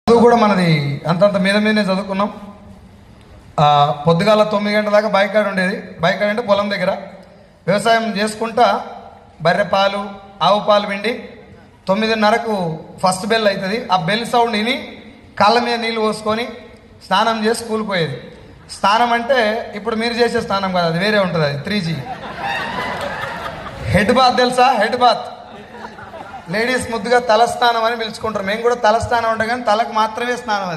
చదువు కూడా మనది అంతంత మీద మీదనే చదువుకున్నాం. పొద్దుగాల 9 గంటల దాకా బాయికాడ ఉండేది. బాయికాడ అంటే పొలం దగ్గర వ్యవసాయం చేసుకుంటా బర్రె పాలు ఆవు పాలు పిండి 9:30కు ఫస్ట్ బెల్ అవుతుంది. ఆ బెల్ సౌండ్ విని కాళ్ళ మీద నీళ్ళు పోసుకొని స్నానం చేసి స్కూల్కి పోయేది. స్నానం అంటే ఇప్పుడు మీరు చేసే స్నానం కాదు, అది వేరే ఉంటుంది. అది 3G హెడ్ బాత్ తెలుసా? హెడ్ బాత్ లేడీస్ ముద్దుగా తలస్నానం అని పిలుచుకుంటారు. మేము కూడా తలస్నానం ఉంటాం, కానీ తలకు మాత్రమే స్నానం.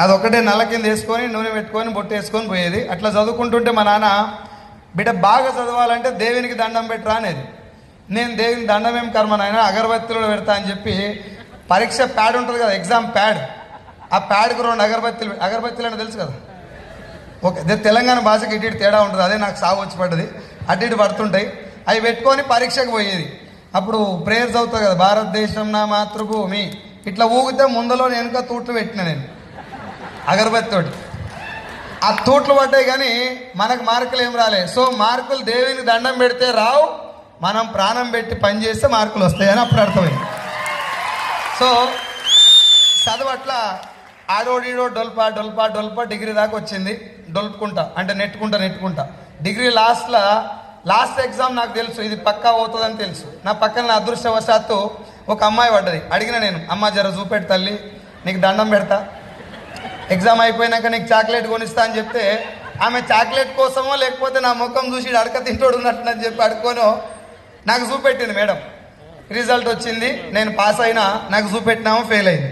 అది ఒకటే నల్ల కింద వేసుకొని నూనె పెట్టుకొని బొట్టు వేసుకొని పోయేది. అట్లా చదువుకుంటుంటే మా నాన్న, బిడ్డ బాగా చదవాలంటే దేవునికి దండం పెట్టరా అనేది. నేను దేవునికి దండం ఏం కర్మ నాయన, అగరబత్తిలో పెడతా అని చెప్పి పరీక్ష ప్యాడ్ ఉంటుంది కదా, ఎగ్జామ్ ప్యాడ్, ఆ ప్యాడ్కి 2 అగరబత్తులు అంటే తెలుసు కదా. ఓకే, తెలంగాణ భాషకి ఇటు తేడా ఉంటుంది, అదే నాకు సాగు వచ్చి పడ్డది. అటు ఇటు పడుతుంటాయి. అవి పెట్టుకొని పరీక్షకు పోయేది. అప్పుడు ప్రేయర్స్ అవుతుంది కదా, భారతదేశం నా మాతృభూమి, ఇట్లా ఊగితే ముందలో వెనుక తూట్లు పెట్టిన నేను అగరబత్తి తోటి. ఆ తూట్లు పడ్డాయి, కానీ మనకు మార్కులు ఏం రాలే. సో మార్కులు దేవునికి దండం పెడితే రావు, మనం ప్రాణం పెట్టి పని చేస్తే మార్కులు వస్తాయని అప్పుడు అర్థమైంది. సో చదువు అట్లా ఆడోడీడో డొల్పా డొల్పా డొల్పా డిగ్రీ దాకా వచ్చింది. డొల్పుకుంటా అంటే నెట్టుకుంటా డిగ్రీ లాస్ట్ ఎగ్జామ్ నాకు తెలుసు, ఇది పక్కా అవుతుందని తెలుసు. నా పక్కన నా అదృష్టవశాత్తు ఒక అమ్మాయి పడ్డది. అడిగిన నేను, అమ్మ జర చూపెట్టు తల్లి, నీకు దండం పెడతా, ఎగ్జామ్ అయిపోయినాక నీకు చాక్లెట్ కొనిస్తా అని చెప్తే, ఆమె చాక్లెట్ కోసమో లేకపోతే నా ముఖం చూసి అడక తింటోడు ఉన్నట్టు చెప్పి అడుకోనో నాకు చూపెట్టింది. మేడం రిజల్ట్ వచ్చింది, నేను పాస్ అయినా, నాకు చూపెట్టినామో ఫెయిల్ అయింది.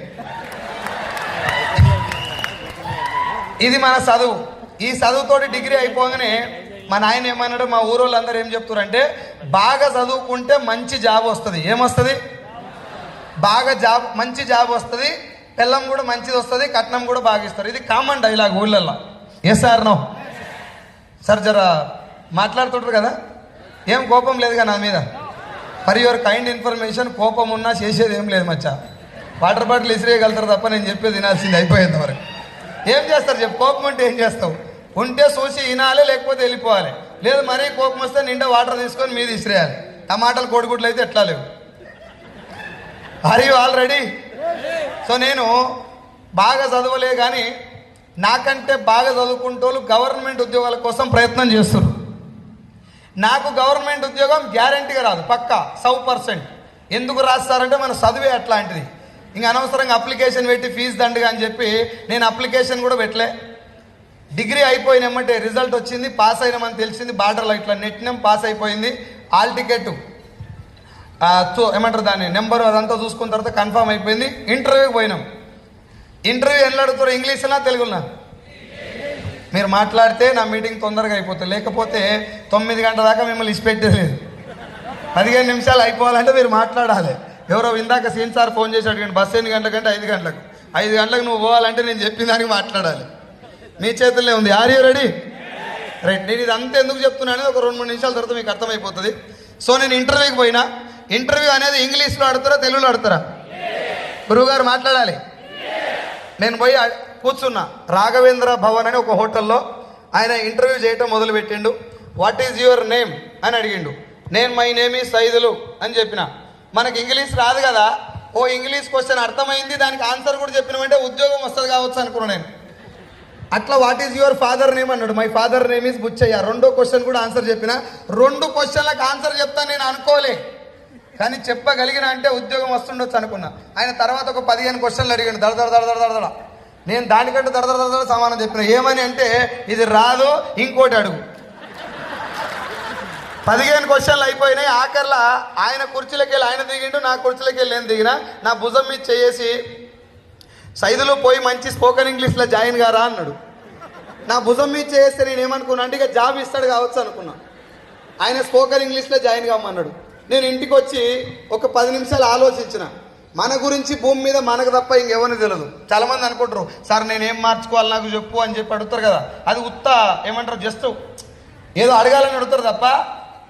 ఇది మన చదువు. ఈ చదువుతోటి డిగ్రీ అయిపోగానే మా నాయన ఏమన్నాడు, మా ఊరోళ్ళందరూ ఏం చెప్తారంటే, బాగా చదువుకుంటే మంచి జాబ్ వస్తుంది. ఏమొస్తుంది? మంచి జాబ్ వస్తుంది, పిల్లం కూడా మంచిది వస్తుంది, కట్నం కూడా బాగా ఇస్తారు. ఇది కామన్ డైలాగ్ ఊళ్ళల్లో. Yes or no? సార్ జర మాట్లాడుతుంటారు కదా, ఏం కోపం లేదుగా నా మీద? ఫర్ యువర్ కైండ్ ఇన్ఫర్మేషన్, కోపం ఉన్నా చేసేది ఏం లేదు మచ్చా. వాటర్ బాటిల్ ఇసిరేయగలుగుతారు తప్ప నేను చెప్పేది వినాల్సింది అయిపోయేంత వరకు. ఏం చేస్తారు చెప్పు? కోపం ఉంటే ఏం చేస్తావు? ఉంటే చూసి వినాలి, లేకపోతే వెళ్ళిపోవాలి. లేదు మరీ కోపం వస్తే నిండా వాటర్ తీసుకొని మీద ఇసిరేయాలి. టమాటాలు కోడిగుడ్లు అయితే ఎట్లా లేవు. Are you all ready? So నేను బాగా చదవలే, కానీ నాకంటే బాగా చదువుకుంటూ గవర్నమెంట్ ఉద్యోగాల కోసం ప్రయత్నం చేస్తున్నారు. నాకు గవర్నమెంట్ ఉద్యోగం గ్యారంటీగా రాదు, పక్కా 100%. ఎందుకు రాస్తారంటే మన చదువే అట్లాంటిది. ఇంకా అనవసరంగా అప్లికేషన్ పెట్టి ఫీజు దండగా అని చెప్పి నేను అప్లికేషన్ కూడా పెట్టలే. డిగ్రీ అయిపోయినామంటే రిజల్ట్ వచ్చింది, పాస్ అయినామని తెలిసింది. బార్డర్లో ఇట్లా నెట్టినాం, పాస్ అయిపోయింది. ఆల్ టికెట్ ఏమంటారు దాన్ని, నెంబరు అదంతా చూసుకున్న తర్వాత కన్ఫర్మ్ అయిపోయింది. ఇంటర్వ్యూకి పోయినాం. ఇంటర్వ్యూ ఎలా అడుగుతారు, ఇంగ్లీష్నా తెలుగునా? మీరు మాట్లాడితే నా మీటింగ్ తొందరగా అయిపోతుంది, లేకపోతే 9 గంటల దాకా మిమ్మల్ని ఇచ్చిపెట్టేది లేదు. 15 నిమిషాలు అయిపోవాలంటే మీరు మాట్లాడాలి. ఎవరో ఇందాక సీన్ సార్ ఫోన్ చేసి అడిగాడు, బస్సు ఎన్ని గంటలకంటే 5 గంటలకు. 5 గంటలకు నువ్వు పోవాలంటే నేను చెప్పిన దానికి మాట్లాడాలి. మీ చేతుల్లో ఉంది. Are you ready? రైట్. నేను ఇది అంతా ఎందుకు చెప్తున్నాను, ఒక 2-3 నిమిషాల తర్వాత మీకు అర్థమైపోతుంది. సో నేను ఇంటర్వ్యూకి పోయినా. ఇంటర్వ్యూ అనేది ఇంగ్లీష్లో ఆడతారా, తెలుగులో ఆడతారా? గురువుగారు మాట్లాడాలి. నేను పోయి కూర్చున్నా. రాఘవేంద్ర భవన్ అని ఒక హోటల్లో ఆయన ఇంటర్వ్యూ చేయటం మొదలుపెట్టిండు. వాట్ ఈజ్ యువర్ నేమ్ అని అడిగిండు. నేను మై నేమ్ ఈజ్ సైదులు అని చెప్పిన. మనకి ఇంగ్లీష్ రాదు కదా, ఓ ఇంగ్లీష్ క్వశ్చన్ అర్థమైంది, దానికి ఆన్సర్ కూడా చెప్పినామంటే ఉద్యోగం వస్తుంది కావచ్చు అనుకున్నాను నేను. అట్లా what is your father name అన్నాడు. My father name is Buchaiah. 2వ క్వశ్చన్ కూడా ఆన్సర్ చెప్పిన. 2 క్వశ్చన్లకు ఆన్సర్ చెప్తాను నేను అనుకోలే, కానీ చెప్పగలిగిన అంటే ఉద్యోగం వస్తుండొచ్చు అనుకున్నా. ఆయన తర్వాత ఒక 15 క్వశ్చన్లు అడిగాడు, దడ. నేను దానికంటే దడ సమానం చెప్పిన. ఏమని అంటే, ఇది రాదు, ఇంకోటి అడుగు. 15 క్వశ్చన్లు అయిపోయినాయి. ఆఖర్లా ఆయన కుర్చీలోకి వెళ్ళి ఆయన దిగిండు, నా కుర్చీలోకి వెళ్ళి నేను దిగిన. నా భుజం మీద చేసి, సైదులు పోయి మంచి స్పోకెన్ ఇంగ్లీష్లో జాయిన్ గారా అన్నాడు. నా భుజం మీద చేస్తే నేను ఏమనుకున్నా అంటే, ఇక జాబ్ ఇస్తాడు కావచ్చు అనుకున్నా. ఆయన స్పోకెన్ ఇంగ్లీష్లో జాయిన్ కామన్నాడు. నేను ఇంటికి వచ్చి ఒక 10 నిమిషాలు ఆలోచించిన. మన గురించి భూమి మీద మనకు తప్ప ఇంకెవరిని తెలియదు. చాలామంది అనుకుంటారు, సార్ నేనేం మార్చుకోవాలి నాకు చెప్పు అని చెప్పి అడుగుతారు కదా. అది ఏమంటారు, జస్ట్ ఏదో అడగాలని అడుగుతారు తప్ప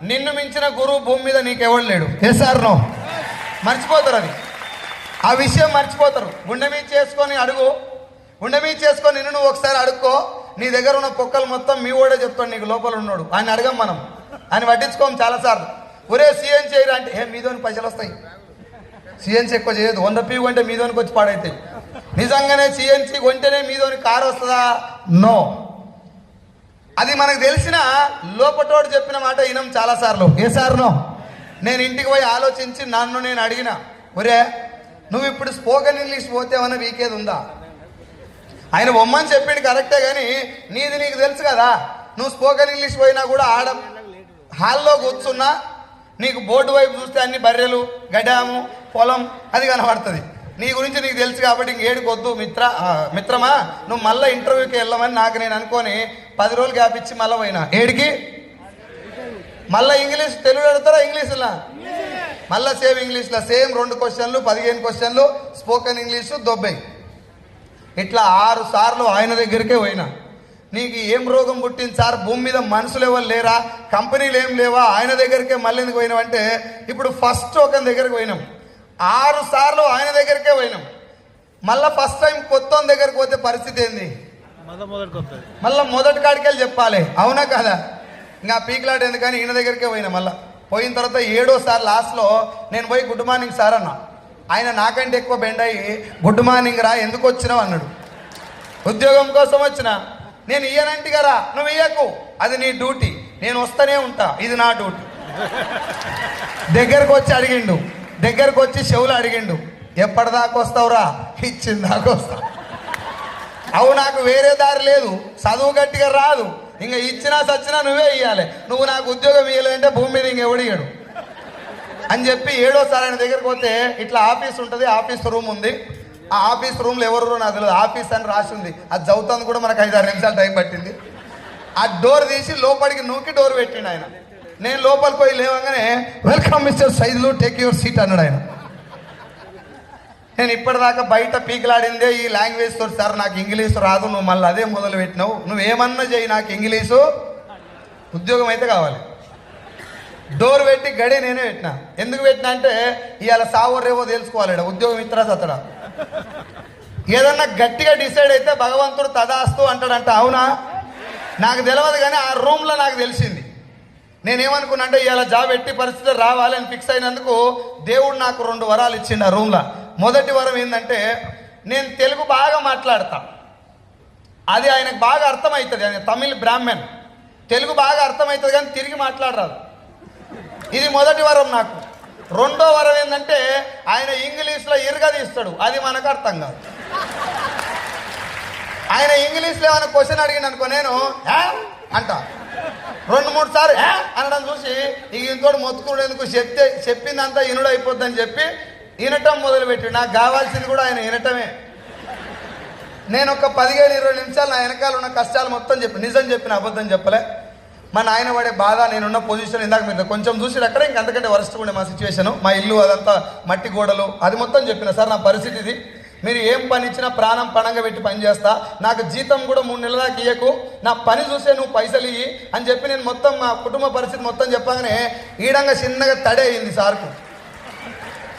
నిన్ను మించిన గురువు భూమి మీద నీకెవడు లేడు. Yes or no? మర్చిపోతారు అది, ఆ విషయం మర్చిపోతారు. గుండె మీద చేసుకొని అడుగు, గుండె మీద చేసుకొని నిన్ను నువ్వు ఒకసారి అడుక్కో. నీ దగ్గర ఉన్న పొక్కలు మొత్తం మీ ఓడే చెప్తాడు, నీకు లోపల ఉన్నాడు. ఆయన అడగం మనం, ఆయన పట్టించుకోం చాలాసార్లు. ఒరే సీఎం చేయరా అంటే, మీదోని పైసలు వస్తాయి, సీఎన్స్ ఎక్కువ చేయదు. 100 పీవు అంటే మీదోనికి వచ్చి పాడైతాయి. నిజంగానే సిఎన్సి కొంటేనే మీదోని కారు వస్తుందా? నో. అది మనకు తెలిసిన లోపటోడు చెప్పిన మాట వినం చాలాసార్లు. ఏ సార్నో నేను ఇంటికి పోయి ఆలోచించి నన్ను నేను అడిగిన, ఒరే నువ్వు ఇప్పుడు స్పోకెన్ ఇంగ్లీష్ పోతేమన్నా వీకేది ఉందా? ఆయన బొమ్మని చెప్పిండు కరెక్టే, కానీ నీది నీకు తెలుసు కదా. నువ్వు స్పోకెన్ ఇంగ్లీష్ పోయినా కూడా ఆడ హాల్లో కూర్చున్నా నీకు బోర్డు వైపు చూస్తే అన్ని బర్రెలు, గడ్డాము, పొలం అది కనబడుతుంది. నీ గురించి నీకు తెలుసు కాబట్టి ఇంకేడుకొద్దు మిత్రమా, నువ్వు మళ్ళీ ఇంటర్వ్యూకి వెళ్ళమని నాకు నేను అనుకొని 10 రోజులు గ్యాప్ ఇచ్చి మళ్ళీ పోయినా. ఏడికి మళ్ళీ ఇంగ్లీష్, తెలుగు అడుగుతారా ఇంగ్లీష్లా? మళ్ళీ సేమ్ ఇంగ్లీష్లో సేమ్ 2 క్వశ్చన్లు 15 క్వశ్చన్లు స్పోకెన్ ఇంగ్లీషు దొబ్బాయి. ఇట్లా 6 సార్లు ఆయన దగ్గరికే పోయినా. నీకు ఏం రోగం పుట్టింది సార్? భూమి మీద మనుషులు ఎవరు లేరా? కంపెనీలు ఏం లేవా? ఆయన దగ్గరికే మళ్ళీ ఎందుకు పోయినామంటే, ఇప్పుడు ఫస్ట్ ఒక దగ్గరికి పోయినాం, 6 సార్లు ఆయన దగ్గరికే పోయినాం. మళ్ళీ ఫస్ట్ టైం కొత్త దగ్గరికి పోతే పరిస్థితి ఏంది? మళ్ళీ మొదటి కాడికి వెళ్ళి చెప్పాలి, అవునా కదా? ఇంకా పీక్లాట్ ఎందుకని ఈయన దగ్గరికే పోయినా. మళ్ళీ పోయిన తర్వాత 7వ సార్ లాస్ట్లో నేను పోయి గుడ్ మార్నింగ్ సార్ అన్నా. ఆయన నాకంటే ఎక్కువ బెండ్ అయ్యి గుడ్ మార్నింగ్ రా, ఎందుకు వచ్చినావు అన్నాడు. ఉద్యోగం కోసం వచ్చిన. నేను ఇయ్యనంటి కదా, నువ్వు ఇయ్యకు, అది నీ డ్యూటీ, నేను వస్తూనే ఉంటా, ఇది నా డ్యూటీ. దగ్గరకు వచ్చి అడిగిండు, దగ్గరకు వచ్చి చెవులు అడిగిండు, ఎప్పటిదాకా వస్తావురా? ఇచ్చిన దాకా వస్తావు. అవు నాకు వేరే దారి లేదు, చదువు గట్టిగా రాదు, ఇంకా ఇచ్చినా సచ్చినా నువ్వే ఇవ్వాలి, నువ్వు నాకు ఉద్యోగం ఇవ్వలేదంటే భూమి మీద ఇంకెవడు ఇయ్యడు అని చెప్పి 7వ సార్ ఆయన దగ్గరికి పోతే, ఇట్లా ఆఫీస్ ఉంటుంది, ఆఫీస్ రూమ్ ఉంది, ఆ ఆఫీస్ రూమ్లో ఎవరు నాకు తెలియదు, ఆఫీస్ అని రాసి ఉంది. అది చదువుతాను కూడా మనకు 5-6 నిమిషాలు టైం పట్టింది. ఆ డోర్ తీసి లోపలికి నూకి డోర్ పెట్టిండు ఆయన. నేను లోపలికి పోయి లేవగానే, welcome mister Saidulu, take your seat అన్నాడు ఆయన. నేను ఇప్పటిదాకా బయట పీకిలాడిందే ఈ లాంగ్వేజ్ తోటి, సార్ నాకు ఇంగ్లీష్ రాదు, నువ్వు మళ్ళీ అదే మొదలు పెట్టినావు, నువ్వేమన్నా చేయి, నాకు ఇంగ్లీషు ఉద్యోగం అయితే కావాలి. డోర్ పెట్టి గడి నేనే పెట్టినా. ఎందుకు పెట్టినా అంటే, ఇవాళ సావో రేవో తెలుసుకోవాలి, ఉద్యోగం ఇతరా సతడా. ఏదన్నా గట్టిగా డిసైడ్ అయితే భగవంతుడు తదాస్తు అంటాడంట, అవునా? నాకు తెలియదు, కానీ ఆ రూమ్లో నాకు తెలిసింది. నేనేమనుకున్నా అంటే, ఇవాళ జాబ్ ఎట్టి పరిస్థితులు రావాలి అని ఫిక్స్ అయినందుకు దేవుడు నాకు 2 వరాలు ఇచ్చిండు ఆ రూమ్లో. మొదటి వరం ఏంటంటే, నేను తెలుగు బాగా మాట్లాడతా, అది ఆయనకు బాగా అర్థమవుతుంది. ఆయన తమిళ్ బ్రాహ్మణ్, తెలుగు బాగా అర్థమవుతుంది కానీ తిరిగి మాట్లాడరాదు. ఇది మొదటి వరం నాకు. 2వ వరం ఏంటంటే, ఆయన ఇంగ్లీష్లో ఇరగదీస్తాడు, అది మనకు అర్థం కాదు. ఆయన ఇంగ్లీష్లో ఏమైనా క్వశ్చన్ అడిగింది అనుకో, నేను అంట 2-3 సార్లు అనడం చూసి, ఇక ఇంకోటి మొత్తుకునేందుకు చెప్పిందంతా ఇనుడు అయిపోద్దని చెప్పి వినటం మొదలుపెట్టి, నాకు కావాల్సింది కూడా ఆయన వినటమే. నేను ఒక 15-20 నిమిషాలు నా వెనకాల ఉన్న కష్టాలు మొత్తం చెప్పి, నిజం చెప్పిన, అబద్ధం చెప్పలే. మా నాయన పడే బాధ, నేనున్న పొజిషన్ ఇందాక మీరు కొంచెం చూసి అక్కడ, ఇంకంతకంటే వరస్ట్ ఉండే మా సిచ్యువేషను, మా ఇల్లు అదంతా మట్టి గోడలు, అది మొత్తం చెప్పిన. సార్ నా పరిస్థితి ఇది, మీరు ఏం పని ఇచ్చినా ప్రాణం పణంగా పెట్టి పని చేస్తా, నాకు జీతం కూడా 3 నెలల దాకా ఇయ్యకు, నా పని చూసే నువ్వు పైసలు ఇయ్యి అని చెప్పి నేను మొత్తం మా కుటుంబ పరిస్థితి మొత్తం చెప్పగానే ఈడంగా చిన్నగా తడే అయింది సార్కు.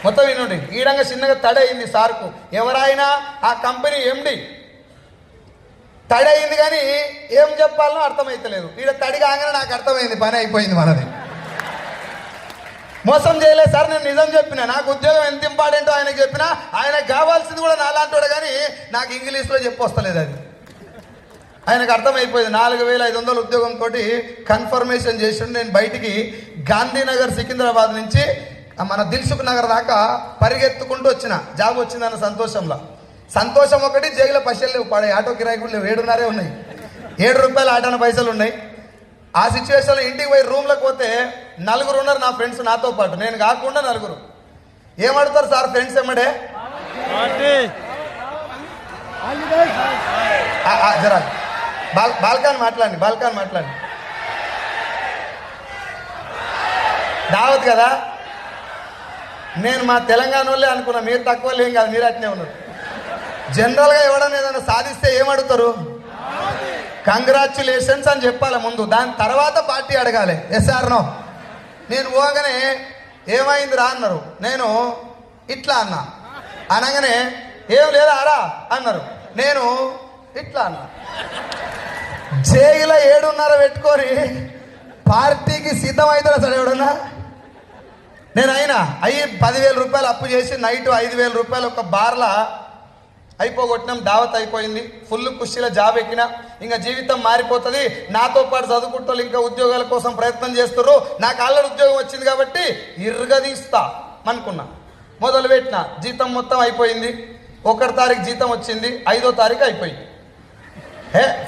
మొత్తం వినండి, ఈడంగా చిన్నగా తడే అయింది సార్కు. ఎవరైనా ఆ కంపెనీ ఎండి తడి అయింది, కానీ ఏం చెప్పాలనో అర్థమైతలేదు. ఈడ తడి కాగానే నాకు అర్థమైంది, పని అయిపోయింది మనది. మోసం చేయలేదు సార్, నేను నిజం చెప్పిన, నాకు ఉద్యోగం ఎంత ఇంపార్టెంటో ఆయనకు చెప్పినా, ఆయనకు కావాల్సింది కూడా నాలాంటోడు, కానీ నాకు ఇంగ్లీష్లో చెప్పొస్తలేదు. అది ఆయనకు అర్థమైపోయింది. 4500 ఉద్యోగంతో కన్ఫర్మేషన్ చేసిండు. నేను బయటికి గాంధీనగర్ సికింద్రాబాద్ నుంచి మన దిల్సుఖ్ నగర్ దాకా పరిగెత్తుకుంటూ వచ్చిన, జాబ్ వచ్చిందన్న సంతోషంలో. సంతోషం ఒకటి, జైల్లో పైసలు లేవు, పడే ఆటో కిరాయి కూడా లేవు, 7.5 ఉన్నాయి, 7 రూపాయలు ఆటోన పైసలు ఉన్నాయి. ఆ సిచ్యువేషన్లో ఇంటికి పోయి రూమ్లోకి పోతే 4 ఉన్నారు నా ఫ్రెండ్స్ నాతో పాటు, నేను కాకుండా 4. ఏమడుతారు సార్ ఫ్రెండ్స్ ఎమ్మడే? జరా బాల్కాన్ మాట్లాడండి. దావత్ కదా, నేను మా తెలంగాణ వాళ్ళే అనుకున్నా, మీరు తక్కువ ఏం కాదు, మీరు అట్నే ఉన్నారు. జనరల్గా ఎవడన్నా ఏదైనా సాధిస్తే ఏమడుగుతారు? కంగ్రాచ్యులేషన్స్ అని చెప్పాలి ముందు, దాని తర్వాత పార్టీ అడగాలి. Yes or no. నేను పోగానే ఏమైందిరా అన్నారు, నేను ఇట్లా అన్నా, అనగానే ఏం లేదా ఆరా అన్నారు, నేను ఇట్లా అన్నా. జైలు 7:30 పెట్టుకొని పార్టీకి సిద్ధమవుతారా సార్ ఎవడన్నా? నేను అయ్యి 10,000 రూపాయలు అప్పు చేసి నైట్ 5,000 రూపాయలు ఒక బార్లా అయిపోగొట్టినాం, దావత్ అయిపోయింది, ఫుల్ ఖుషీలో జాబ్ ఎక్కినా, ఇంకా జీవితం మారిపోతుంది, నాతో పాటు చదువుకుంటారు ఇంకా ఉద్యోగాల కోసం ప్రయత్నం చేస్తున్నారు, నాకు ఆల్రెడీ ఉద్యోగం వచ్చింది కాబట్టి ఇరగదీస్తా అనుకున్నా. మొదలుపెట్టిన, జీతం మొత్తం అయిపోయింది. 1 తారీఖు జీతం వచ్చింది, 5వ తారీఖు అయిపోయింది.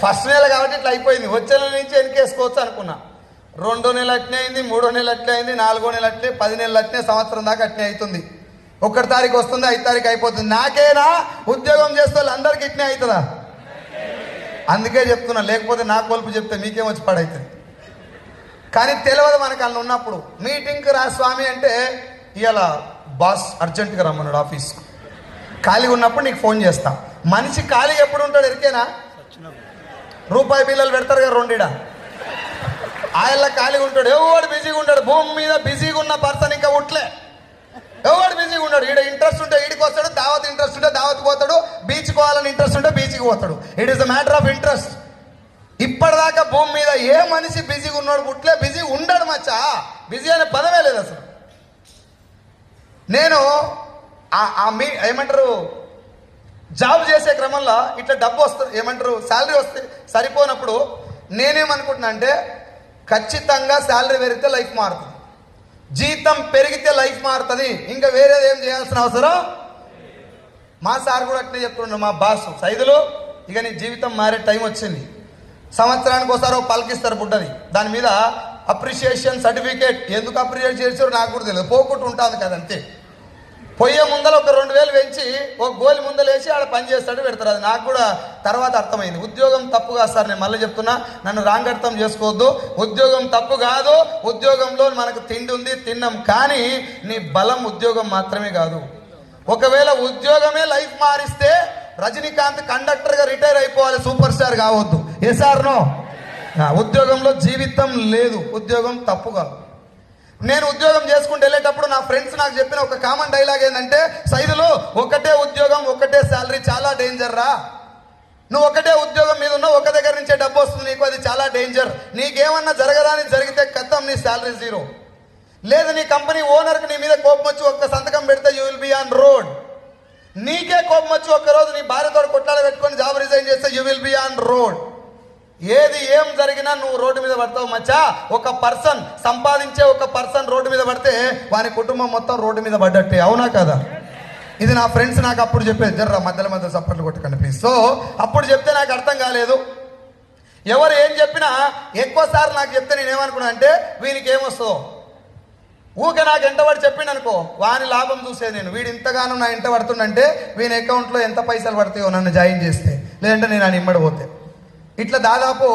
ఫస్ట్ నెల కాబట్టి ఇట్లా అయిపోయింది, వచ్చే నెల నుంచి వెనకేసుకోవచ్చు అనుకున్నా. 2వ నెల అట్నే అయింది, 3వ నెల అట్లే అయింది, 4వ నెల అట్లే, 10 నెలలు అట్నే, సంవత్సరం దాకా అట్నే అవుతుంది. 1 తారీఖు వస్తుంది, 5 తారీఖు అయిపోతుంది. నాకేనా ఉద్యోగం చేస్తే వాళ్ళందరికీ ఇట్నే అవుతుందా? అందుకే చెప్తున్నా, లేకపోతే నా కొలుపు చెప్తే మీకేం వచ్చి పడవుతుంది. కానీ తెలియదు మనకు అన్న ఉన్నప్పుడు. మీటింగ్కి రా స్వామి అంటే ఇలా బాస్ అర్జెంటుగా రమ్మన్నాడు ఆఫీస్కు, ఖాళీగా ఉన్నప్పుడు నీకు ఫోన్ చేస్తా. మనిషి ఖాళీ ఎప్పుడు ఉంటాడు ఎరికేనా? రూపాయి బిల్లలు పెడతారు కదా 2 ఆయన ఖాళీగా ఉంటాడు, ఎవడు బిజీగా ఉంటాడు. భూమి మీద బిజీగా ఉన్న పర్సన్ ఇంకా ఉట్లే, ఎవడు బిజీగా ఉన్నాడు. ఈడ ఇంట్రెస్ట్ ఉంటే ఈడికి వస్తాడు, దావత్ ఇంట్రెస్ట్ ఉంటే దావత్కి పోతాడు, బీచ్కి పోవాలని ఇంట్రెస్ట్ ఉంటే బీచ్కి పోతాడు. It is a matter of interest. ఇప్పటిదాకా భూమి మీద ఏ మనిషి బిజీగా ఉన్నాడు పుట్లే, బిజీగా ఉండడు మచ్చా. బిజీ అనే పదమే లేదు అసలు. నేను ఏమంటారు, జాబ్ చేసే క్రమంలో ఇట్లా డబ్బు వస్తుంది, ఏమంటారు శాలరీ వస్తే సరిపోనప్పుడు నేనేమనుకుంటున్నా అంటే ఖచ్చితంగా శాలరీ పెరిగితే లైఫ్ మారుతుంది, జీతం పెరిగితే లైఫ్ మారుతుంది, ఇంకా వేరేది ఏం చేయాల్సిన అవసరం. మా సార్ కూడా అట్లే చెప్తుండ్రు, మా బాస్ సైదులు, ఇక నీ జీవితం మారే టైం వచ్చింది. సంవత్సరానికి ఒకసారి పలికిస్తారు బుడ్డది, దాని మీద అప్రిషియేషన్ సర్టిఫికేట్. ఎందుకు అప్రిషియేట్ చేసారో నాకు కూడా తెలియదు, పోకుండా ఉంటుంది కదంతే. పొయ్యే ముందర ఒక 2000 పెంచి ఒక గోలి ముందలేసి ఆడ పని చేస్తాడు, పెడతారు. అది నాకు కూడా తర్వాత అర్థమైంది. ఉద్యోగం తప్పు కాదు సార్, నేను మళ్ళీ చెప్తున్నా, నన్ను రాంగ్ అర్థం చేసుకోవద్దు. ఉద్యోగం తప్పు కాదు, ఉద్యోగంలో మనకు తిండి ఉంది, తిన్నాం. కానీ నీ బలం ఉద్యోగం మాత్రమే కాదు. ఒకవేళ ఉద్యోగమే లైఫ్ మారిస్తే రజనీకాంత్ కండక్టర్గా రిటైర్ అయిపోవాలి, సూపర్ స్టార్ కావద్దు. ఏ సార్ నో? ఉద్యోగంలో జీవితం లేదు, ఉద్యోగం తప్పు కాదు. నేను ఉద్యోగం చేసుకుంటూ వెళ్ళేటప్పుడు నా ఫ్రెండ్స్ నాకు చెప్పిన ఒక కామన్ డైలాగ్ ఏంటంటే, సైదులు ఒకటే ఉద్యోగం ఒకటే శాలరీ చాలా డేంజర్ రా. నువ్వు ఒకటే ఉద్యోగం మీద ఉన్నావు, ఒక దగ్గర నుంచే డబ్బు వస్తుంది నీకు, అది చాలా డేంజర్. నీకేమన్నా జరగదాని జరిగితే కథం, నీ శాలరీ 0. లేదు నీ కంపెనీ ఓనర్కి నీ మీద కోపం వచ్చి ఒక్క సంతకం పెడితే you will be on road. నీకే కోపం వచ్చి ఒక్కరోజు నీ భార్యతో కొట్లాడ పెట్టుకొని జాబ్ రిజైన్ చేస్తే you will be on road. ఏది ఏం జరిగినా నువ్వు రోడ్డు మీద పడతావు మచ్చా. ఒక పర్సన్ సంపాదించే ఒక పర్సన్ రోడ్డు మీద పడితే వాని కుటుంబం మొత్తం రోడ్డు మీద పడ్డట్టే, అవునా కదా? ఇది నా ఫ్రెండ్స్ నాకు అప్పుడు చెప్పేది, జర్రా మధ్యలో సప్పట్లు కొట్టకండి ప్లీజ్. సో అప్పుడు చెప్తే నాకు అర్థం కాలేదు. ఎవరు ఏం చెప్పినా ఎక్కువసార్లు నాకు చెప్తే నేను ఏమనుకున్నా అంటే, వీనికి ఏమొస్తుందో ఊకే నాకు ఎంటబడి చెప్పిండు అనుకో, వాని లాభం చూసేది నేను. వీడు ఇంతగానో నా ఇంట పడుతుండంటే వీని అకౌంట్లో ఎంత పైసలు పడతాయో నన్ను జాయిన్ చేస్తే, లేదంటే నేను ఆయన ఇమ్మడి పోతే. ఇట్లా దాదాపు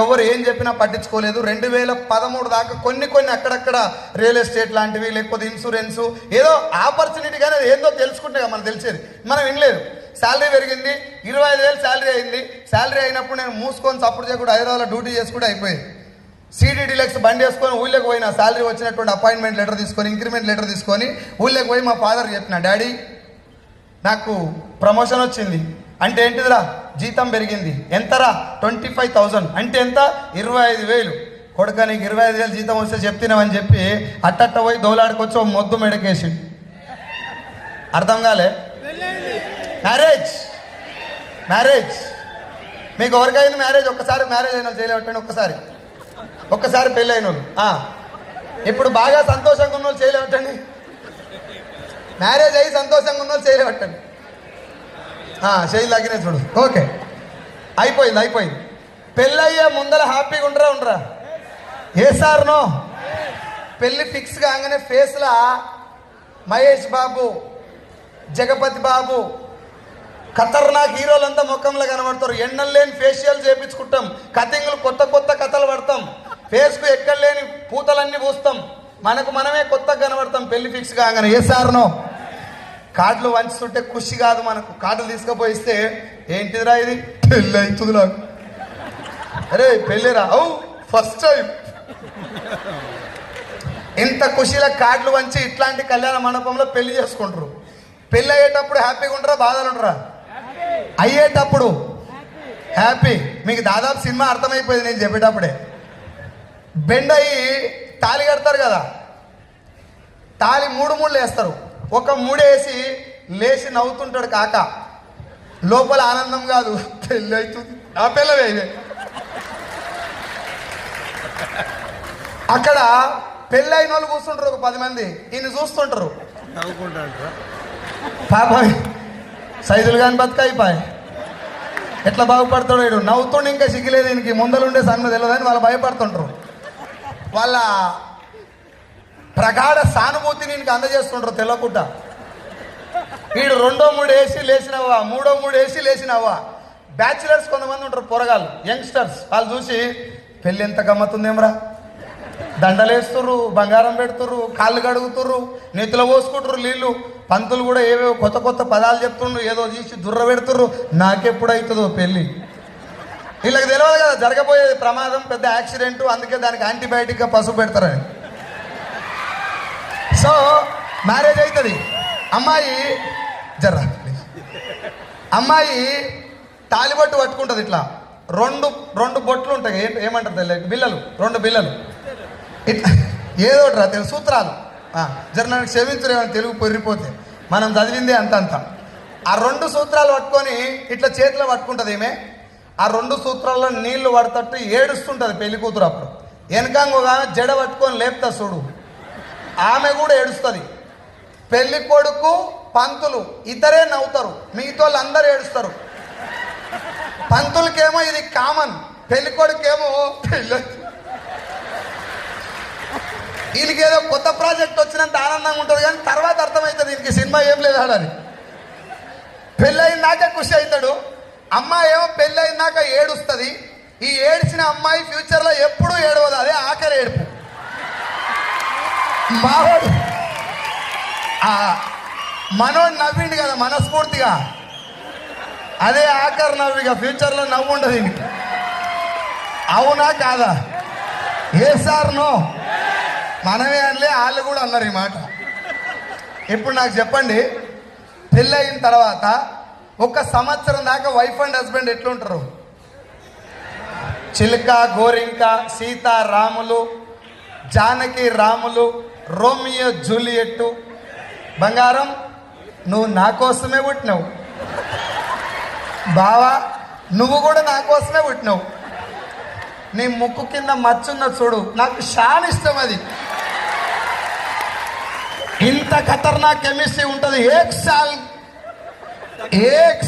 ఎవరు ఏం చెప్పినా పట్టించుకోలేదు. 2013 దాకా కొన్ని అక్కడక్కడ రియల్ ఎస్టేట్ లాంటివి, లేకపోతే ఇన్సూరెన్సు, ఏదో ఆపర్చునిటీ, కానీ అది ఏందో తెలుసుకుంటే మనకు తెలిసేది. మనం వినలేదు. శాలరీ పెరిగింది, 25,000 శాలరీ అయింది. శాలరీ అయినప్పుడు నేను మూసుకొని సపోర్ట్ చేయకుండా హైదరాబాద్లో డ్యూటీ చేసుకుంటే అయిపోయింది. సిటీ డీలక్స్ బండి వేసుకొని ఊళ్ళోకి పోయిన, శాలరీ వచ్చినటువంటి అపాయింట్మెంట్ లెటర్ తీసుకొని, ఇంక్రిమెంట్ లెటర్ తీసుకొని ఊళ్ళోకి పోయి మా ఫాదర్ చెప్పిన, డాడీ నాకు ప్రమోషన్ వచ్చింది. అంటే ఏంటిదిరా? జీతం పెరిగింది. ఎంతరా? 25,000. అంటే ఎంత? 25,000. కొడుక నీకు 25,000 జీతం వస్తే చెప్తున్నామని చెప్పి అట్టట్ట పోయి దోలాడుకొచ్చి మొద్దు మెడకేసి. అర్థం కాలే? మ్యారేజ్ మీకు ఎవరికైంది మ్యారేజ్? ఒక్కసారి మ్యారేజ్ అయిన వాళ్ళు చేయలేవట్టండి, ఒక్కసారి పెళ్ళి అయిన వాళ్ళు. ఇప్పుడు బాగా సంతోషంగా ఉన్న వాళ్ళు చేయలేవట్టండి, మ్యారేజ్ అయ్యి సంతోషంగా ఉన్న వాళ్ళు చేయలేవట్టండి. చేయి లాగినే చూడు. ఓకే, అయిపోయింది. పెళ్ళయ్యే ముందర హ్యాపీగా ఉండరా? ఏ సార్ నో? పెళ్ళి ఫిక్స్ కాగానే ఫేస్లా మహేష్ బాబు, జగపతి బాబు, ఖతర్నాక్ హీరోలంతా ముఖంలో కనబడతారు. ఎన్నెల్లేని ఫేషియల్ చేయించుకుంటాం, కటింగ్లు కొత్త కథలు పడతాం, ఫేస్కు ఎక్కడ లేని పూతలన్నీ పూస్తాం, మనకు మనమే కొత్తగా కనబడతాం పెళ్లి ఫిక్స్ కాగానే. ఏ సార్ నో? కార్డులు వంచుతుంటే ఖుషి కాదు మనకు. కార్డులు తీసుకుపోయిస్తే ఏంటిదిరా ఇది? పెళ్ళి అవుతుంది నాకు. అరే పెళ్ళిరా? First time. ఇంత ఖుషిలో కార్డులు వంచి ఇట్లాంటి కళ్యాణ మండపంలో పెళ్లి చేసుకుంటారు. పెళ్ళి అయ్యేటప్పుడు హ్యాపీగా ఉండరా, బాధలు ఉండరా? అయ్యేటప్పుడు హ్యాపీ. మీకు దాదాపు సినిమా అర్థమైపోయింది నేను చెప్పేటప్పుడే. బెండ్ అయ్యి తాళి కడతారు కదా, తాళి 3 వేస్తారు. ఒక 3 వేసి లేచి నవ్వుతుంటాడు కాక. లోపల ఆనందం కాదు, పెళ్ళి అవుతుంది, నా పిల్లవే ఇదే. అక్కడ పెళ్ళైన వాళ్ళు కూర్చుంటారు ఒక 10 మంది, ఈయన చూస్తుంటారు, పాప సైజులు కానీ బతుకైపోయి ఎట్లా బాగుపడతాడు వీడు, నవ్వుతుండే ఇంకా సిగ్గులేదు ఈయనకి, ముందలుండే సన్ను తెలియదని వాళ్ళు భయపడుతుంటారు. వాళ్ళ ప్రగాఢ సానుభూతిని ఈయనకి అందజేస్తుంటారు తెల్లకుట్ట. వీడు 2, 3 వేసి లేచినవ్వా, 3, 3 వేసి లేచినవ్వా. బ్యాచులర్స్ కొంతమంది ఉంటారు, పొరగాళ్ళు, యంగ్స్టర్స్, వాళ్ళు చూసి పెళ్ళి ఎంత గమ్మతుందేమరా, దండలేస్తుర్రు, బంగారం పెడుతుర్రు, కాళ్ళు కడుగుతుర్రు, నెత్తులో పోసుకుంటారు నీళ్ళు, పంతులు కూడా ఏవేవో కొత్త కొత్త పదాలు చెప్తుండ్రు, ఏదో తీసి దుర్ర పెడుతుర్రు. నాకెప్పుడవుతుందో పెళ్ళి, వీళ్ళకి తెలియదు కదా జరగబోయేది ప్రమాదం, పెద్ద యాక్సిడెంట్, అందుకే దానికి యాంటీబయాటిక్గా పసుపు పెడతారని. సో మ్యారేజ్ అవుతుంది, అమ్మాయి జర్రా, అమ్మాయి తాలిబొట్టు పట్టుకుంటుంది, ఇట్లా రెండు బొట్లు ఉంటాయి, ఏమంటారు తెలియదు, బిల్లలు, 2 బిల్లలు ఇట్లా ఏదో రా తెలుగు సూత్రాలు, జర నాకు క్షమించలేమని తెలుగు పొర్రిపోతే, మనం చదివిందే అంతంత. ఆ 2 సూత్రాలు పట్టుకొని ఇట్లా చేతిలో పట్టుకుంటుంది ఈమె. ఆ 2 సూత్రాల్లో నీళ్లు పడతట్టు ఏడుస్తుంటుంది పెళ్లి కూతురు. అప్పుడు వెనకంగా ఒక ఆమె జడ పట్టుకొని లేపుతా చూడు, ఆమె కూడా ఏడుస్తుంది. పెళ్లి కొడుకు పంతులు ఇద్దరే నవ్వుతారు, మిగతా వాళ్ళు అందరూ ఏడుస్తారు. పంతులకేమో ఇది కామన్, పెళ్లి కొడుకేమో పెళ్ళి, వీళ్ళకి ఏదో కొత్త ప్రాజెక్ట్ వచ్చినంత ఆనందంగా ఉంటుంది, కానీ తర్వాత అర్థమవుతుంది దీనికి సినిమా ఏం లేదు ఆడని. పెళ్ళయిందాక ఖుషి అవుతాడు, అమ్మాయి ఏమో పెళ్ళయిందాక ఏడుస్తుంది. ఈ ఏడ్చిన అమ్మాయి ఫ్యూచర్లో ఎప్పుడూ ఏడవదు, అదే ఆఖరి ఏడుపు. మావాడు మనోడు నవ్విండు కదా మనస్ఫూర్తిగా, అదే ఆఖరి నవ్విగా, ఫ్యూచర్లో నవ్వు ఉండదు దీనికి. అవునా కాదా? ఏ సార్ నో, మనమే అనలే, వాళ్ళు కూడా అన్నారు ఈ మాట. ఇప్పుడు నాకు చెప్పండి, పెళ్ళయిన తర్వాత 1 సంవత్సరం దాకా వైఫ్ అండ్ హస్బెండ్ ఎట్లుంటారు? చిలుక గోరింక, సీత రాములు, జానకి రాములు, రోమియో జూలియట్టు. బంగారం నువ్వు నా కోసమే పుట్టినావు, బావా నువ్వు కూడా నా కోసమే పుట్టినావు. నీ ముక్కు కింద మచ్చున్న చూడు, నాకు చాలా ఇష్టం అది. ఇంత ఖతర్నాక్ కెమిస్ట్రీ ఉంటుంది. ఏక్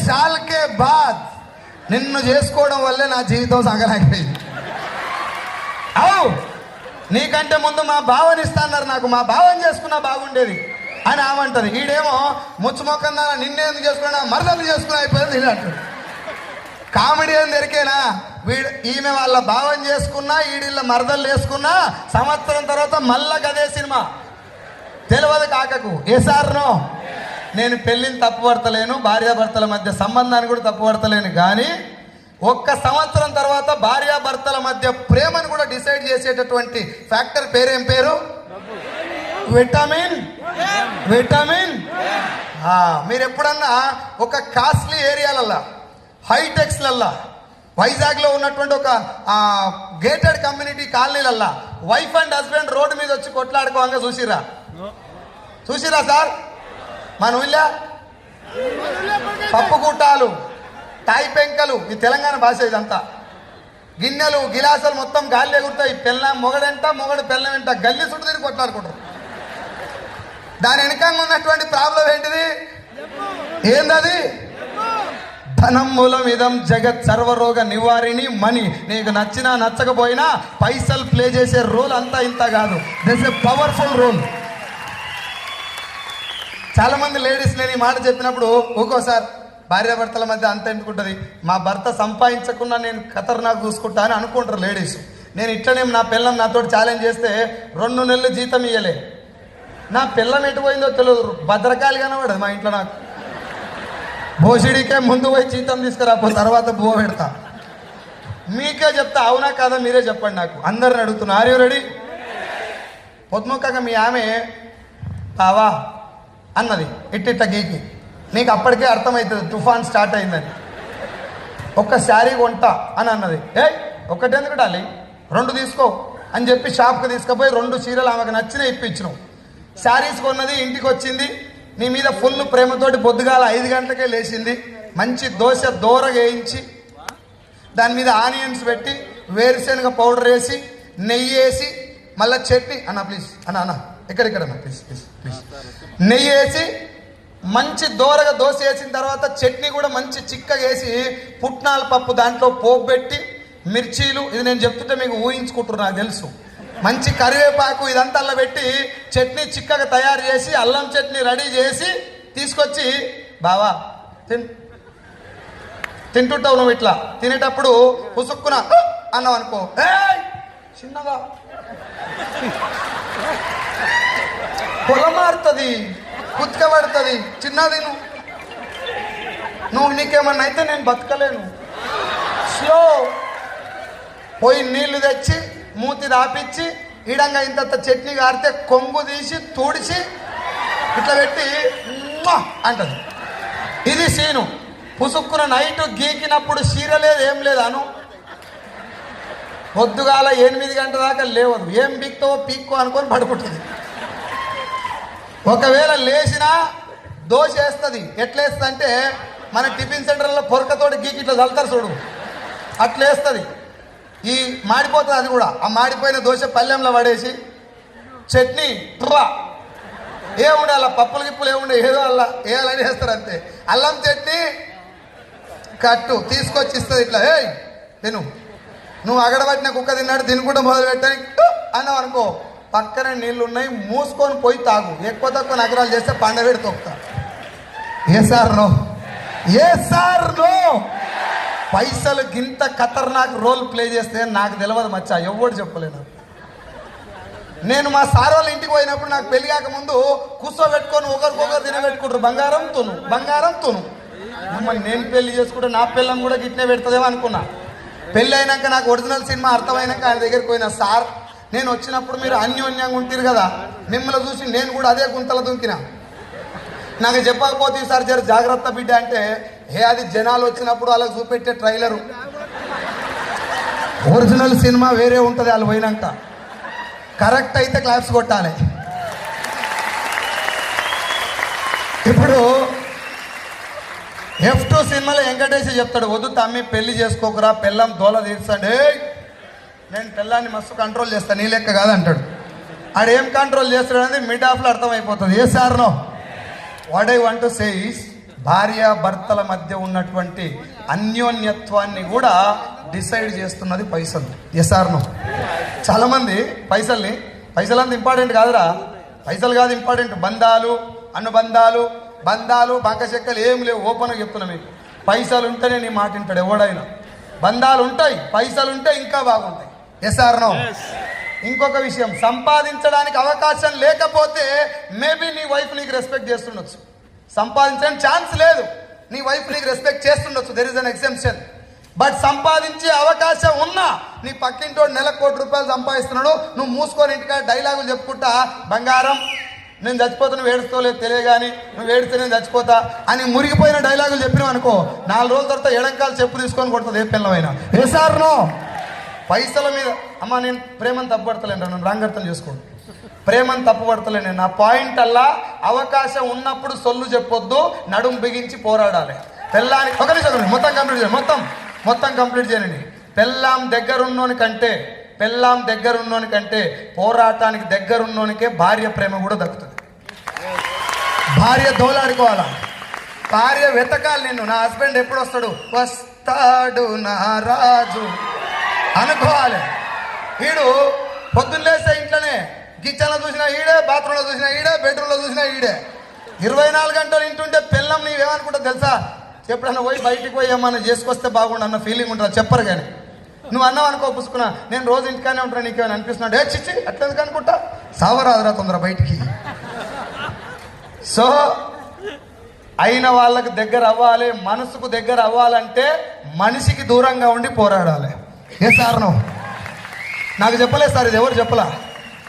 సాల్ కే బాద్ నిన్ను చేసుకోవడం వల్లే నా జీవితం సాగలేకపోయింది. అవు నీకంటే ముందు మా బావని ఇస్తాన్నారు, నాకు మా బావని చేసుకున్నా బాగుండేది అని ఆమంటది. ఈడేమో ముచ్చుమొక్కన్నా నిన్నేందుకు చేసుకున్నా, మరదలు చేసుకుని అయిపోయింది ఇలాంటి కామెడీ అని దొరికేనా. ఈమె వాళ్ళ భావం చేసుకున్నా, ఈడిళ్ళ మరదలు వేసుకున్నా, సంవత్సరం తర్వాత మళ్ళా గదే సినిమా. తెలియదు కాకకు ఏసార్నో. నేను పెళ్ళిని తప్పుపడతలేను, భార్యాభర్తల మధ్య సంబంధాన్ని కూడా తప్పుపడతలేను, కానీ 1 సంవత్సరం తర్వాత భార్యాభర్తల మధ్య ప్రేమను కూడా డిసైడ్ చేసేటటువంటి ఫ్యాక్టర్ పేరేం పేరు? విటమిన్. విటమిన్. మీరు ఎప్పుడన్నా ఒక కాస్ట్లీ ఏరియాలల్లా, హైటెక్స్లల్లా, వైజాగ్లో ఉన్నటువంటి ఒక గేటెడ్ కమ్యూనిటీ కాలనీలల్లా వైఫ్ అండ్ హస్బెండ్ రోడ్డు మీద వచ్చి కొట్లాడుకోవంగా చూసిరా సార్? మన ఊళ్ళో పప్పు కూటాలు, టాయి పెంకలు, ఈ తెలంగాణ భాష ఇదంతా, గిన్నెలు గిలాసాలు మొత్తం గాలి ఎగురుతాయి. మొగడంట మొగడు పెళ్ళం వెంట గల్లీ చుట్టూ తిరిగి కొట్లాడుకుంటారు. దాని వెనకంగా ఉన్నటువంటి ప్రాబ్లం ఏంటిది? ఏందది? ధనం మూలం ఇదం జగత్ సర్వరోగ నివారిణి మనీ. నీకు నచ్చినా నచ్చకపోయినా పైసలు ప్లే చేసే రోల్ అంతా ఇంత కాదు, దిస్ ఎ పవర్ఫుల్ రోల్. చాలా మంది లేడీస్ నేను ఈ మాట చెప్పినప్పుడు ఒక్కోసారి భార్యాభర్తల మధ్య అంత ఎందుకుంటుంది, మా భర్త సంపాదించకుండా నేను ఖతర్నాక్ చూసుకుంటా అని అనుకుంటారు లేడీస్. నేను ఇట్లనే నా పిల్లం నాతో ఛాలెంజ్ చేస్తే 2 నెలలు జీతం ఇయ్యలే. నా పిల్లం ఎటు పోయిందో తెలియదు, భద్రకాలి కనబడదు మా ఇంట్లో. నాకు భోషిడికే ముందు పోయి జీతం తీసుకురాపో, తర్వాత బువ్వ పెడతా. మీకే చెప్తా, అవునా కాదా మీరే చెప్పండి. నాకు అందరిని అడుగుతున్నా, ఆర్ యూ రెడీ? పొద్దుముఖంగా మీ ఆమె బావా అన్నది ఇట్టిట్ట గీకి, నీకు అప్పటికే అర్థమవుతుంది తుఫాన్ స్టార్ట్ అయిందని. 1 శారీ కొంటా అని అన్నది. ఒక్కటెందుకు డాలి, 2 తీసుకో అని చెప్పి షాప్కి తీసుకుపోయి 2 చీరలు ఆమెకు నచ్చిన ఇప్పించినావు. శారీస్ కొన్నది, ఇంటికి వచ్చింది, నీ మీద ఫుల్ ప్రేమతోటి పొద్దుగాల 5 గంటలకే లేచింది, మంచి దోశ దోరగా వేయించి దాని మీద ఆనియన్స్ పెట్టి వేరుశనగ పౌడర్ వేసి నెయ్యి వేసి మళ్ళీ చట్నీ అన్న ప్లీజ్ అన్న ఎక్కడెక్కడన్నా ప్లీజ్ ప్లీజ్ ప్లీజ్ నెయ్యి వేసి మంచి దోరగా దోశ వేసిన తర్వాత చట్నీ కూడా మంచి చిక్కగా వేసి పుట్నాల పప్పు దాంట్లో పోపు పెట్టి మిర్చీలు, ఇది నేను చెప్తుంటే మీకు ఊహించుకుంటున్నారు నాకు తెలుసు, మంచి కరివేపాకు ఇదంతా అల్ల పెట్టి చట్నీ చిక్కగా తయారు చేసి అల్లం చట్నీ రెడీ చేసి తీసుకొచ్చి బావా తింటుంటావు నువ్వు ఇట్లా తినేటప్పుడు పుసుక్కున అన్నావు అనుకో, చిన్నగా పొలం మారుతుంది, కుత్క పడుతుంది, చిన్నది నువ్వు నీకేమన్నా అయితే నేను బతకలేను. స్లో పోయి నీళ్లు తెచ్చి మూతి దాపిచ్చి ఈడంగా ఇంత చట్నీ కారితే కొంగు తీసి తుడిచి ఇట్లా పెట్టి అంటది. ఇది సీను. పుసుక్కున నైట్ గీకినప్పుడు చీర లేదు ఏం లేదు అను, పొద్దుగాల 8 గంటల దాకా లేవదు, ఏం పీక్తావో పీక్కో అనుకొని పడుకుంటుంది. ఒకవేళ లేచినా దోశ వేస్తుంది. ఎట్లా వేస్తుంది అంటే మన టిఫిన్ సెంటర్లో పొరకతోటి గీకి ఇట్లా చల్లుతారు చూడు, అట్లా వేస్తుంది. ఈ మాడిపోతుంది అది కూడా. ఆ మాడిపోయిన దోశ పల్లెంలో పడేసి చట్నీ ఏముండే అలా పప్పులు గిప్పులు ఏముండే ఏదో అలా వేయాలని వేస్తారు అంతే. అల్లం చట్నీ కట్టు తీసుకొచ్చి ఇస్తుంది ఇట్లా, తిను, నువ్వు అగడబట్టిన కుక్క తిన్నాడు తినుకుంటూ మొదలు పెట్టని అన్నావు అనుకో, పక్కనే నీళ్ళు ఉన్నాయి మూసుకొని పోయి తాగు. ఎక్కువ తక్కువ నగరాలు చేస్తే పండవేడి తొక్కుతా. ఏ సార్ నో, ఏ సార్ నో. పైసలు గింత ఖతర్నాక్ రోల్ ప్లే చేస్తే నాకు తెలియదు మచ్చా, ఎవడు చెప్పలేను. నేను మా సార్ వాళ్ళ ఇంటికి పోయినప్పుడు నాకు పెళ్లి కాకముందు కూర్చోబెట్టుకొని ఒకరికొకరు తినబెట్టుకుంటారు, బంగారం తును బంగారం తును. మమ్మల్ని నేను పెళ్లి చేసుకుంటే నా పిల్లం కూడా గిట్నే పెడుతుందేమో అనుకున్నా. పెళ్ళి అయినాక నాకు ఒరిజినల్ సినిమా అర్థమైనాక ఆయన దగ్గరికి పోయినా, సార్ నేను వచ్చినప్పుడు మీరు అన్యోన్యంగా ఉంటారు కదా, మిమ్మల్ని చూసి నేను కూడా అదే గుంతలు దుంకినా, నాకు చెప్పకపోతే ఈసారి జర జాగ్రత్త బిడ్డ అంటే, అది జనాలు వచ్చినప్పుడు అలా చూపెట్టే ట్రైలరు, ఒరిజినల్ సినిమా వేరే ఉంటుంది. వాళ్ళు పోయినాక కరెక్ట్ అయితే క్లాప్స్ కొట్టాలి. ఇప్పుడు F2 సినిమాలో వెంకటేష్ చెప్తాడు, వద్దు తమ్మి పెళ్లి చేసుకోకురా, పెళ్ళం దోల తీర్చండి, నేను పెళ్ళాన్ని మస్తు కంట్రోల్ చేస్తాను నీ లెక్క కాదంటాడు. ఆడు ఏం కంట్రోల్ చేస్తాడు అనేది మిడ్ ఆఫ్లో అర్థమైపోతుంది. ఏ సార్నో what I want to say is, భార్య భర్తల మధ్య ఉన్నటువంటి అన్యోన్యత్వాన్ని కూడా డిసైడ్ చేస్తున్నది పైసలు. Yes or no. చాలామంది పైసలు అంత ఇంపార్టెంట్ కాదురా, పైసలు కాదు ఇంపార్టెంట్, బంధాలు అనుబంధాలు బంధాలు బంక చెక్కలు ఏం లేవు. ఓపెన్గా చెప్తున్నా మీకు, పైసలు ఉంటేనే నీ మాట వింటాడు ఎవడైనా. బంధాలు ఉంటాయి, పైసలు ఉంటే ఇంకా బాగుంటాయి. Yes or no. ఇంకొక విషయం, సంపాదించడానికి అవకాశం లేకపోతే మేబీ నీ వైఫ్ నీకు రెస్పెక్ట్ చేస్తుండొచ్చు, సంపాదించడానికి ఛాన్స్ లేదు, నీ వైఫ్ నీకు రెస్పెక్ట్ చేస్తుండొచ్చు, there is an exemption. But సంపాదించే అవకాశం ఉన్నా నీ పక్కింటోడు నెలకు ₹1,00,00,000 సంపాదిస్తున్నాడు, నువ్వు మూసుకొని ఇంటికాడ డైలాగులు చెప్పుకుంటా, బంగారం నేను చచ్చిపోతా నువ్వు ఏడుస్తావులేదు తెలియగాని, నువ్వు ఏడితే నేను చచ్చిపోతా అని మురిగిపోయిన డైలాగులు చెప్పినావు అనుకో, 4 రోజుల తర్వాత ఎడంకాలు చెప్పు తీసుకొని కొడుతుంది ఏ పిల్లమైనా. ఏ సార్ నో. పైసల మీద అమ్మ నేను ప్రేమను తప్పుపడతలేను, నన్ను రాంగర్థం చేసుకోండి, ప్రేమను తప్పుపడతలే నేను. నా పాయింట్ అల్లా అవకాశం ఉన్నప్పుడు సొల్లు చెప్పొద్దు, నడుం బిగించి పోరాడాలి. పెళ్ళానికి ఒక నిమిషం మొత్తం కంప్లీట్ చేయండి, మొత్తం కంప్లీట్ చేయండి. పెళ్ళాం దగ్గరున్నోని కంటే పోరాటానికి దగ్గరున్నోనికే భార్య ప్రేమ కూడా దక్కుతుంది. భార్య దోలాడుకోవాలా, భార్య వెతకాలి నిన్ను, నా హస్బెండ్ ఎప్పుడు వస్తాడు నా రాజు అనుకోవాలి. వీడు పొద్దున్నేస్తే ఇంట్లోనే, కిచెన్లో చూసినా ఈడే, బాత్రూంలో చూసినా ఈడే, బెడ్రూమ్లో చూసినా ఈడే, 24 గంటలు ఇంటుంటే పిల్లం నీవేమనుకుంటా తెలుసా, ఎప్పుడన్నా పోయి బయటికి పోయి ఏమన్నా చేసుకొస్తే బాగుండు అన్న ఫీలింగ్ ఉంటుంది. చెప్పరు కానీ నువ్వు అన్నావు అనుకో, పుసుకున్నా నేను రోజు ఇంటికానే ఉంటాను, నీకేమైనా అనిపిస్తున్నాడు, చిచ్చి అట్లా ఎందుకు అనుకుంటా, సావరాదురా తొందర బయటికి. సో అయిన వాళ్ళకు దగ్గర అవ్వాలి, మనసుకు దగ్గర అవ్వాలంటే మనిషికి దూరంగా ఉండి పోరాడాలి. ఏ సార్ నో. నాకు చెప్పలేదు సార్, ఇది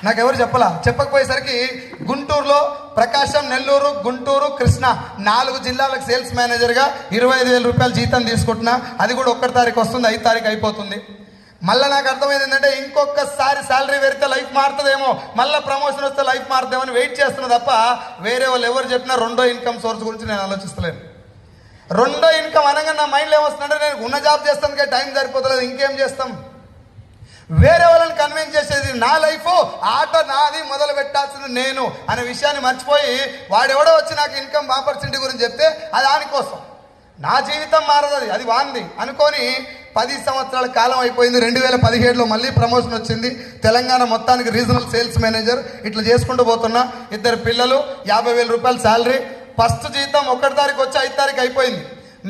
నాకెవరు చెప్పలా. చెప్పకపోయేసరికి గుంటూరులో ప్రకాశం, నెల్లూరు, గుంటూరు, కృష్ణ 4 జిల్లాలకు సేల్స్ మేనేజర్గా 25,000 రూపాయలు జీతం తీసుకుంటున్నా. అది కూడా 1 తారీఖు వస్తుంది, 5 తారీఖు అయిపోతుంది. మళ్ళీ నాకు అర్థమైంది ఏంటంటే ఇంకొకసారి శాలరీ పెరిగితే లైఫ్ మారుతుందేమో, మళ్ళీ ప్రమోషన్ వస్తే లైఫ్ మారుతుందేమో అని వెయిట్ చేస్తున్నా తప్ప వేరే వాళ్ళు ఎవరు చెప్పినా రెండో ఇన్కమ్ సోర్స్ గురించి నేను ఆలోచిస్తలేను. రెండో ఇన్కమ్ అనగా నా మైండ్లో ఏమొస్తుందంటే నేను ఉన్న జాబ్ చేస్తానికే టైం సరిపోతలేదు, ఇంకేం చేస్తాం, వేరే వాళ్ళని కన్విన్స్ చేసేది నా లైఫ్, ఆట నాది, మొదలు పెట్టాల్సింది నేను అనే విషయాన్ని మర్చిపోయి వాడెవడో వచ్చి నాకు ఇన్కమ్ ఆపర్చునిటీ గురించి చెప్తే అది దానికోసం, నా జీవితం మారదు, అది వాంది అనుకొని 10 సంవత్సరాల కాలం అయిపోయింది. 2017లో మళ్ళీ ప్రమోషన్ వచ్చింది. తెలంగాణ మొత్తానికి రీజనల్ సేల్స్ మేనేజర్ ఇట్లా చేసుకుంటూ పోతున్నా. 2 పిల్లలు, 50,000 రూపాయల శాలరీ. ఫస్ట్ జీతం 1 తారీఖు వచ్చి 5 తారీఖు అయిపోయింది.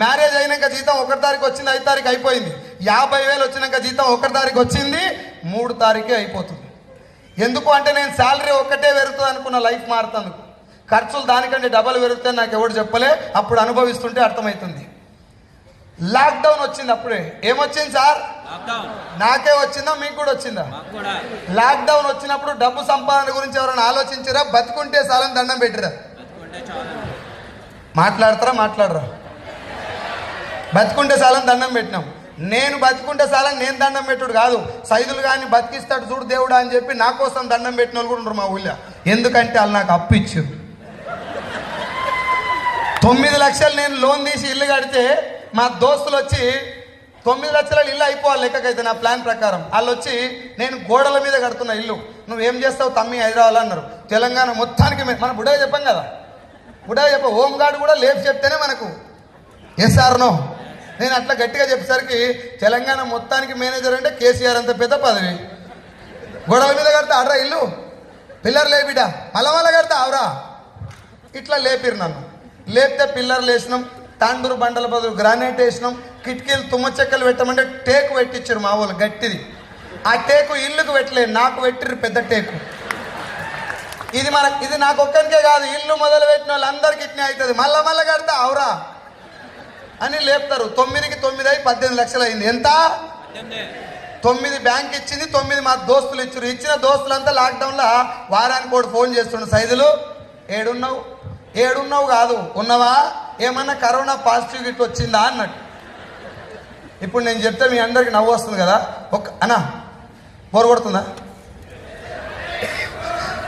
మ్యారేజ్ అయినాక జీతం 1 తారీఖు వచ్చింది, 5 తారీఖు అయిపోయింది. 50,000 వచ్చినాక జీతం 1 తారీఖు వచ్చింది, 3 తారీఖే అయిపోతుంది. ఎందుకు అంటే నేను శాలరీ ఒక్కటే పెరుగుతుంది అనుకున్న, లైఫ్ మారుతుంది, ఖర్చులు దానికంటే డబల్ పెరుగుతాయి నాకు ఎవడు చెప్పలే, అప్పుడు అనుభవిస్తుంటే అర్థమవుతుంది. లాక్డౌన్ వచ్చింది. అప్పుడే ఏమొచ్చింది సార్? నాకే వచ్చిందా మీకు కూడా వచ్చిందా? లాక్డౌన్ వచ్చినప్పుడు డబ్బు సంపాదన గురించి ఎవరైనా ఆలోచించారా? బతుకుంటే సాలని దండం పెట్టిరా? మాట్లాడరా? బతుకుంటే సాలని దండం పెట్టినాం. నేను బతుకుంటే సాలని నేను దండం పెట్టుడు కాదు, సైదులు కానీ బతికిస్తాడు చూడు దేవుడా అని చెప్పి నా కోసం దండం పెట్టిన వాళ్ళు కూడా ఉన్నారు మా ఊళ్ళో. ఎందుకంటే వాళ్ళు నాకు అప్పు ఇచ్చారు. 9 లక్షలు నేను లోన్ తీసి ఇల్లు కడితే మా దోస్తులు వచ్చి 9 లక్షల ఇల్లు అయిపోవాలి లెక్కకైతే నా ప్లాన్ ప్రకారం. వాళ్ళు వచ్చి నేను గోడల మీద కడుతున్న ఇల్లు, నువ్వేం చేస్తావు తమ్మి హైదరాబాద్ అన్నారు. తెలంగాణ మొత్తానికి మన బుడగా చెప్పాం కదా, బుడగా హోంగార్డ్ కూడా లేపు చెప్తేనే మనకు ఎస్ఆర్ నో. నేను అట్లా గట్టిగా చెప్పేసరికి తెలంగాణ మొత్తానికి మేనేజర్ అంటే కేసీఆర్ అంత పెద్ద పదవి. గోడల మీద కడితే ఆడరా ఇల్లు, పిల్లర్ లేపిడా, మళ్ళా కడితే ఆవరా, ఇట్లా లేపిరు నన్ను. లేపితే పిల్లర్లు వేసినాం, తాండూరు బండల బదులు గ్రానైట్ వేసినాం, కిటికీలు తుమ్మ చెక్కలు పెట్టమంటే టేకు పెట్టించారు మా వాళ్ళు గట్టిది. ఆ టేకు ఇల్లుకు పెట్టలేదు, నాకు పెట్టిరు పెద్ద టేకు. ఇది నాకు ఒక్కరికే కాదు, ఇల్లు మొదలు పెట్టిన వాళ్ళందరికీ ఇట్నే అవుతుంది. మళ్ళా కడితే అవరా అని లేపుతారు. 9కి 9 అయి 18 లక్షలు అయింది. ఎంత? 9 బ్యాంక్ ఇచ్చింది, 9 మా దోస్తులు ఇచ్చారు. ఇచ్చిన దోస్తులంతా లాక్డౌన్లో వారానికి కూడా ఫోన్ చేస్తుండే, సైదులు ఏడున్నావు కాదు, ఉన్నవా, ఏమన్నా కరోనా పాజిటివ్ గిట్ వచ్చిందా అన్నట్టు. ఇప్పుడు నేను చెప్తే మీ అందరికి నవ్వు వస్తుంది కదా, అన్నా బోరు కొడుతుందా?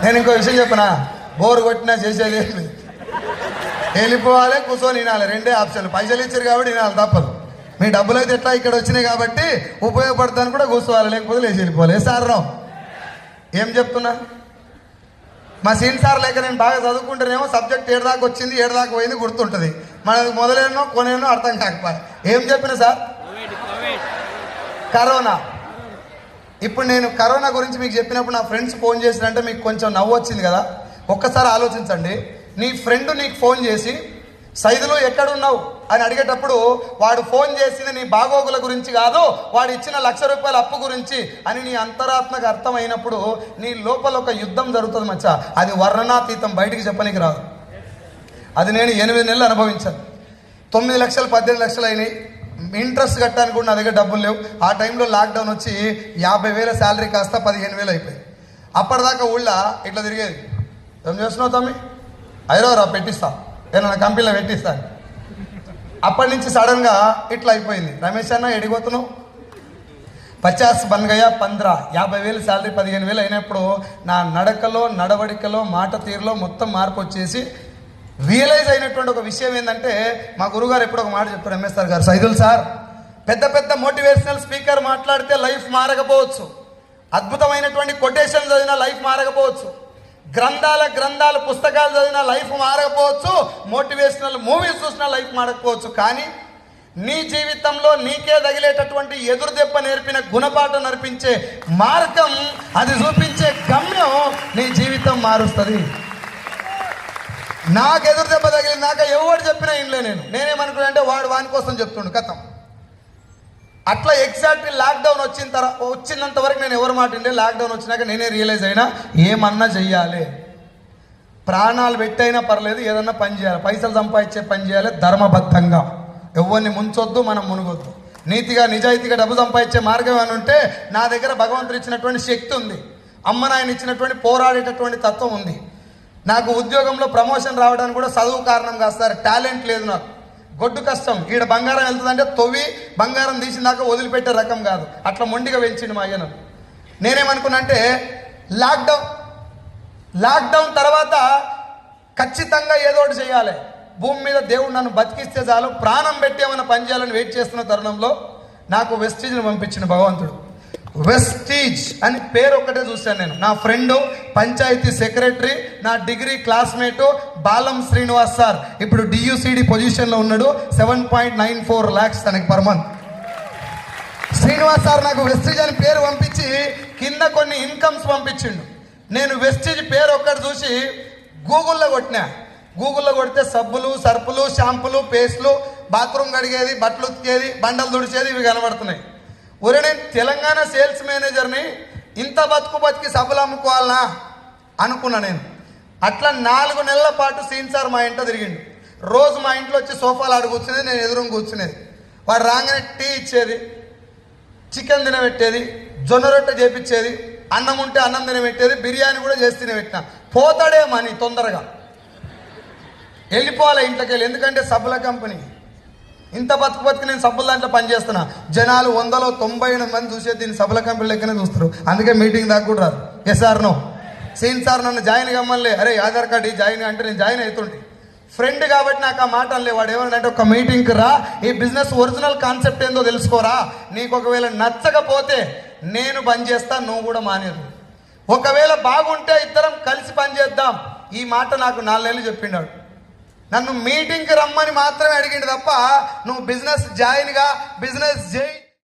నేను ఇంకో విషయం చెప్పనా, బోరు కొట్టినా చేసేది వెళ్ళిపోవాలి, కూర్చొని వినాలి, 2 ఆప్షన్లు. పైసలు ఇచ్చారు కాబట్టి వినాలి, తప్పదు. మీ డబ్బులు అయితే ఎట్లా ఇక్కడ వచ్చినాయి కాబట్టి ఉపయోగపడతాను కూడా కూర్చోవాలి, లేకపోతే లేచి వెళ్ళిపోవాలి. సార్ రావు ఏం చెప్తున్నా, మా సీన్ సార్ లేక నేను బాగా చదువుకుంటేనేమో సబ్జెక్ట్ 7 దాకా వచ్చింది, 7 దాకా పోయింది గుర్తుంటుంది, మనది మొదలేనో కొనేనో అర్థం కాకపోయి. ఏం చెప్పిన సార్? కరోనా. ఇప్పుడు నేను కరోనా గురించి మీకు చెప్పినప్పుడు నా ఫ్రెండ్స్ ఫోన్ చేసినంటే మీకు కొంచెం నవ్వు వచ్చింది కదా. ఒక్కసారి ఆలోచించండి, నీ ఫ్రెండ్ నీకు ఫోన్ చేసి సైదులు ఎక్కడున్నావు అని అడిగేటప్పుడు వాడు ఫోన్ చేసింది నీ బాగోగుల గురించి కాదు, వాడు ఇచ్చిన ₹1,00,000 అప్పు గురించి అని నీ అంతరాత్మకు అర్థమైనప్పుడు నీ లోపల ఒక యుద్ధం జరుగుతుంది మచ్చా. అది వర్ణనాతీతం, బయటికి చెప్పనికి రాదు. అది నేను 8 నెలలు అనుభవించాను. 9 లక్షలు 18 లక్షలు అయినాయి. ఇంట్రెస్ట్ కట్టడానికి కూడా నా దగ్గర డబ్బులు లేవు. ఆ టైంలో లాక్డౌన్ వచ్చి 50,000 శాలరీ కాస్త 15,000 అయిపోయింది. అప్పటిదాకా ఊళ్ళో ఇట్లా తిరిగేది, ఏం చేస్తున్నావు తమ్మి, హైదరాబాద్ పెట్టిస్తా, ఏమన్నా కంపెనీలో పెట్టిస్తాను. అప్పటి నుంచి సడన్గా ఇట్లా అయిపోయింది. రమేష్ అన్న ఎడిపోతున్నావు, 50 బన్ గయా 15, 50,000 శాలరీ 15,000 అయినప్పుడు నా నడకలో, నడవడికలో, మాట తీరులో మొత్తం మార్పు వచ్చేసి రియలైజ్ అయినటువంటి ఒక విషయం ఏంటంటే, మా గురుగారు ఎప్పుడు ఒక మాట చెప్పారు, ఎంఎస్ఆర్ గారు, సైదుల్ సార్, పెద్ద పెద్ద మోటివేషనల్ స్పీకర్ మాట్లాడితే లైఫ్ మారకపోవచ్చు, అద్భుతమైనటువంటి కొటేషన్ చదివిన లైఫ్ మారకపోవచ్చు, గ్రంథాలు పుస్తకాలు చదివిన లైఫ్ మారకపోవచ్చు, మోటివేషనల్ మూవీస్ చూసిన లైఫ్ మారకపోవచ్చు, కానీ నీ జీవితంలో నీకే తగిలేటటువంటి ఎదురు దెబ్బ నేర్పిన గుణపాఠం నడిపించే మార్గం, అది చూపించే గమ్యం నీ జీవితం మారుస్తుంది. నాకు ఎదురు దెబ్బ తగిలింది, నాకు ఎవరు చెప్పినా ఇంట్లో నేనేమనుకున్నా అంటే వాడు వాని కోసం చెప్తుండు కథం. అట్లా ఎగ్జాక్ట్లీ లాక్డౌన్ వచ్చినంత వరకు నేను ఎవరు మాట ఉండే, లాక్డౌన్ వచ్చినాక నేనే రియలైజ్ అయినా ఏమన్నా చెయ్యాలి, ప్రాణాలు పెట్టైనా పర్లేదు, ఏదన్నా పని చేయాలి, పైసలు సంపాదించే పని చేయాలి, ధర్మబద్ధంగా, ఎవరిని ముంచొద్దు, మనం మునుగొద్దు, నీతిగా నిజాయితీగా డబ్బు సంపాదించే మార్గం అని ఉంటే నా దగ్గర భగవంతుడు ఇచ్చినటువంటి శక్తి ఉంది, అమ్మ నాయన ఇచ్చినటువంటి పోరాడేటటువంటి తత్వం ఉంది. నాకు ఉద్యోగంలో ప్రమోషన్ రావడానికి కూడా చదువు కారణం కాదు సార్, టాలెంట్ లేదు నాకు, గొడ్డు కష్టం. ఈడ బంగారం వెళ్తుందంటే తొవ్వి బంగారం తీసినాక వదిలిపెట్టే రకం కాదు, అట్లా మొండిగా పెంచిండు మా అయ్యను. నేనేమనుకున్నా అంటే లాక్డౌన్ తర్వాత ఖచ్చితంగా ఏదో ఒకటి చేయాలి. భూమి మీద దేవుడు నన్ను బతికిస్తే చాలు, ప్రాణం పెట్టేమన్న పని చేయాలని వెయిట్ చేస్తున్న తరుణంలో నాకు వెస్టీజ్ని పంపించిన భగవంతుడు. వెస్టీజ్ అని పేరు ఒక్కటే చూశాను నేను. నా ఫ్రెండు, పంచాయతీ సెక్రటరీ, నా డిగ్రీ క్లాస్మేటు బాలం శ్రీనివాస్ సార్ ఇప్పుడు డియూసిడి పొజిషన్లో ఉన్నాడు. 7.94 lakhs తనకి పర్ మంత్. శ్రీనివాస్ సార్ నాకు వెస్టీజ్ అని పేరు పంపించి కింద కొన్ని ఇన్కమ్స్ పంపించిండు. నేను వెస్టీజ్ పేరు ఒక్కటి చూసి గూగుల్లో కొడితే సబ్బులు, సర్పులు, షాంపులు, పేస్టులు, బాత్రూమ్ కడిగేది, బట్టలు ఉతికేది, బండలు తుడిచేది ఇవి కనబడుతున్నాయి. ఒరే నేను తెలంగాణ సేల్స్ మేనేజర్ని, ఇంత బతికి సబ్బులు అమ్ముకోవాలనా అనుకున్నా నేను. అట్లా 4 నెలల పాటు సీన్ సార్ మా ఇంట్లో తిరిగిండు. రోజు మా ఇంట్లో వచ్చి సోఫాలు ఆడు కూర్చునేది, నేను ఎదురు కూర్చునేది. వాడు రాగానే టీ ఇచ్చేది, చికెన్ తినబెట్టేది, జొన్న రొట్టె చేపించేది, అన్నం ఉంటే అన్నం తినబెట్టేది, బిర్యానీ కూడా చేసి తినబెట్టిన. పోతాడేమో అని తొందరగా వెళ్ళిపోవాలి ఇంట్లోకి వెళ్ళి, ఎందుకంటే సబ్బుల కంపెనీ. ఇంత బతుకు నేను సబ్బుల దాంట్లో పనిచేస్తున్నా. జనాలు 198 మంది చూసేది దీన్ని సబ్బుల కంపెనీ లెక్కనే చూస్తారు. అందుకే మీటింగ్ దాకా కూడా రారు. Yes or no. సీన్ సార్ నన్ను జాయిన్ కమ్మలే, అరే ఆధార్ కార్డు జాయిన్ అంటే నేను జాయిన్ అవుతుంటే ఫ్రెండ్ కాబట్టి నాకు ఆ మాట అనలే. వాడు ఏమన్నాడంటే ఒక మీటింగ్కి రా, ఈ బిజినెస్ ఒరిజినల్ కాన్సెప్ట్ ఏందో తెలుసుకోరా, నీకు ఒకవేళ నచ్చకపోతే నేను బంద్ చేస్తా, నువ్వు కూడా మానేరు, ఒకవేళ బాగుంటే ఇద్దరం కలిసి పని చేద్దాం. ఈ మాట నాకు 4 నెలలు చెప్పిండాడు. నన్ను మీటింగ్కి రమ్మని మాత్రమే అడిగిండు తప్ప నువ్వు బిజినెస్ జాయిన్గా బిజినెస్ చేయి